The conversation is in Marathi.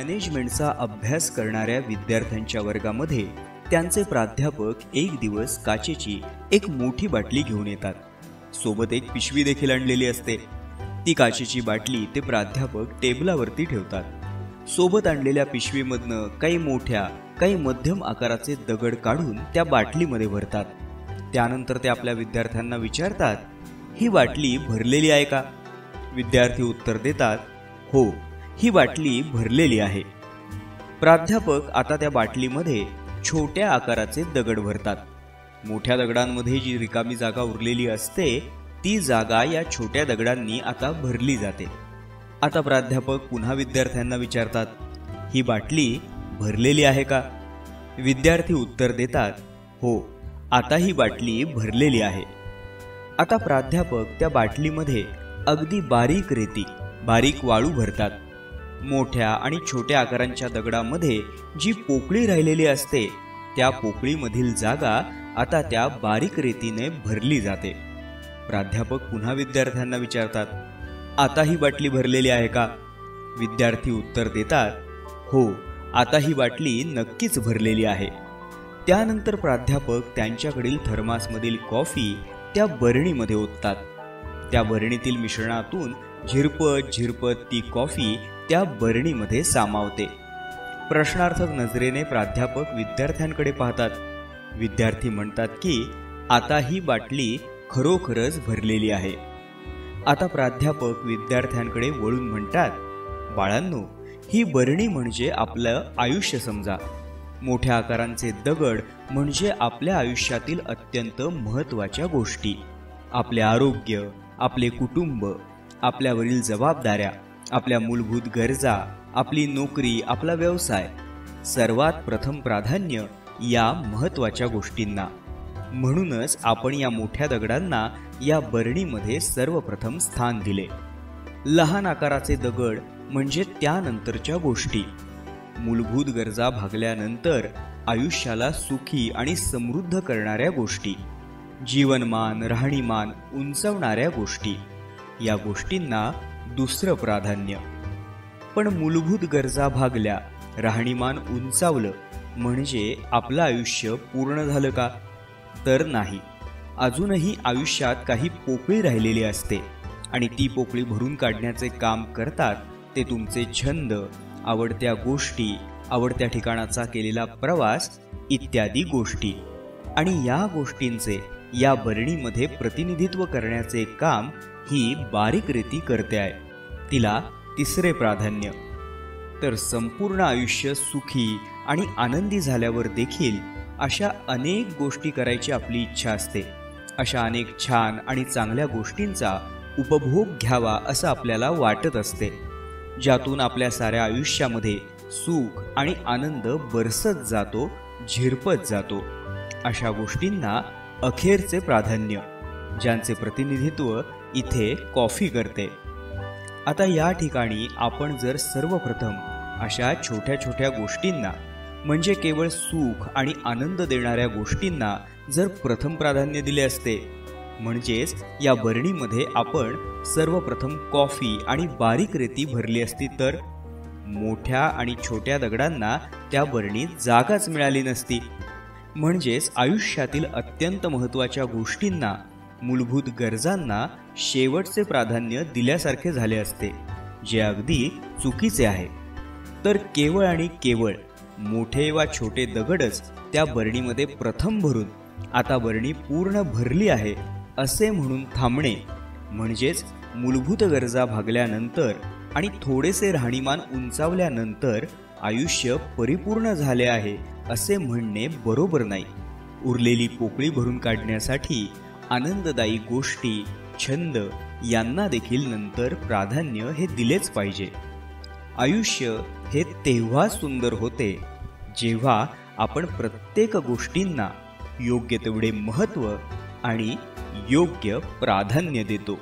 मॅनेजमेंटचा अभ्यास करणाऱ्या विद्यार्थ्यांच्या वर्गामध्ये त्यांचे प्राध्यापक एक दिवस काचेची एक मोठी बाटली घेऊन येतात. सोबत एक पिशवी देखील आणलेली असते. ती काचेची बाटली ते प्राध्यापक टेबलावरती ठेवतात. सोबत आणलेल्या पिशवीमधनं काही मोठ्या काही मध्यम आकाराचे दगड काढून त्या बाटलीमध्ये भरतात. त्यानंतर ते आपल्या विद्यार्थ्यांना विचारतात, ही बाटली भरलेली आहे का? विद्यार्थी उत्तर देतात, हो, ही बाटली भरलेली आहे. प्राध्यापक आता त्या बाटलीमध्ये छोट्या आकाराचे दगड भरतात. मोठ्या दगडांमध्ये जी रिकामी जागा उरलेली असते ती जागा या छोट्या दगडांनी आता भरली जाते. आता प्राध्यापक पुन्हा विद्यार्थ्यांना विचारतात, ही बाटली भरलेली आहे का? विद्यार्थी उत्तर देतात, हो, आता ही बाटली भरलेली आहे. आता प्राध्यापक त्या बाटलीमध्ये अगदी बारीक रेती, बारीक वाळू भरतात. मोठ्या आणि छोट्या आकारांच्या दगडामध्ये जी पोकळी राहिलेली असते त्या पोकळीमधील जागा आता त्या बारीक रेतीने भरली जाते. प्राध्यापक पुन्हा विद्यार्थ्यांना विचारतात, आता ही बाटली भरलेली आहे का? विद्यार्थी उत्तर देतात, हो, आता ही बाटली नक्कीच भरलेली आहे. त्यानंतर प्राध्यापक त्यांच्याकडील थर्मासमधील कॉफी त्या बरणीमध्ये ओततात. त्या बरणीतील मिश्रणातून झिरपत झिरपत ती कॉफी त्या बरणीमध्ये सामावते. प्रश्नार्थक नजरेने प्राध्यापक विद्यार्थ्यांकडे पाहतात. विद्यार्थी म्हणतात की आता ही बाटली खरोखरच भरलेली आहे. आता प्राध्यापक विद्यार्थ्यांकडे वळून म्हणतात, बाळांनो, ही बरणी म्हणजे आपलं आयुष्य समजा. मोठ्या आकारांचे दगड म्हणजे आपल्या आयुष्यातील अत्यंत महत्त्वाच्या गोष्टी. आपले आरोग्य, आपले कुटुंब, आपल्यावरील जबाबदाऱ्या, आपल्या मूलभूत गरजा, आपली नोकरी, आपला व्यवसाय, सर्वात प्रथम प्राधान्य या महत्त्वाच्या गोष्टींना. म्हणूनच आपण या मोठ्या दगडांना या बरणीमध्ये सर्वप्रथम स्थान दिले. लहान आकाराचे दगड म्हणजे त्यानंतरच्या गोष्टी. मूलभूत गरजा भागल्यानंतर आयुष्याला सुखी आणि समृद्ध करणाऱ्या गोष्टी, जीवनमान राहणीमान उंचावणाऱ्या गोष्टी, या गोष्टींना दुसरं प्राधान्य. पण मूलभूत गरजा भागल्या, राहणीमान उंचावलं म्हणजे आपलं आयुष्य पूर्ण झालं का? तर नाही. अजूनही आयुष्यात काही पोकळी राहिलेली असते आणि ती पोकळी भरून काढण्याचे काम करतात ते तुमचे छंद, आवडत्या गोष्टी, आवडत्या ठिकाणाचा केलेला प्रवास इत्यादी गोष्टी. आणि या गोष्टींचे या बरणीमध्ये प्रतिनिधित्व करण्याचे काम ही बारीक रेती करते आहे. तिला तिसरे प्राधान्य. तर संपूर्ण आयुष्य सुखी आणि आनंदी झाल्यावर देखील अशा अनेक गोष्टी करायची आपली इच्छा असते. अशा अनेक छान आणि चांगल्या गोष्टींचा उपभोग घ्यावा असं आपल्याला वाटत असते, ज्यातून आपल्या साऱ्या आयुष्यामध्ये सुख आणि आनंद बरसत जातो, झिरपत जातो. अशा गोष्टींना अखेरचे प्राधान्य, ज्यांचे प्रतिनिधित्व इथे कॉफी करते. आता या ठिकाणी आपण जर सर्वप्रथम अशा छोट्या छोट्या गोष्टींना म्हणजे केवळ सुख आणि आनंद देणाऱ्या गोष्टींना जर प्रथम प्राधान्य दिले असते, म्हणजेच या बरणीमध्ये आपण सर्वप्रथम कॉफी आणि बारीक रेती भरली असती, तर मोठ्या आणि छोट्या दगडांना त्या बरणीत जागाच मिळाली नसती. म्हणजेच आयुष्यातील अत्यंत महत्त्वाच्या गोष्टींना, मूलभूत गरजांना शेवटचे प्राधान्य दिल्यासारखे झाले असते, जे अगदी चुकीचे आहे. तर केवळ आणि केवळ मोठे वा छोटे दगडच त्या बरणीमध्ये प्रथम भरून आता बरणी पूर्ण भरली आहे असे म्हणून थांबणे, म्हणजेच मूलभूत गरजा भागल्यानंतर आणि थोडेसे राहणीमान उंचावल्यानंतर आयुष्य परिपूर्ण झाले आहे असे म्हणणे बरोबर नाही. उरलेली पोकळी भरून काढण्यासाठी आनंददायी गोष्टी, छंद यांना देखील नंतर प्राधान्य हे दिलेच पाहिजे. आयुष्य हे तेव्हा सुंदर होते जेव्हा आपण प्रत्येक गोष्टींना योग्य तेवढे महत्त्व आणि योग्य प्राधान्य देतो.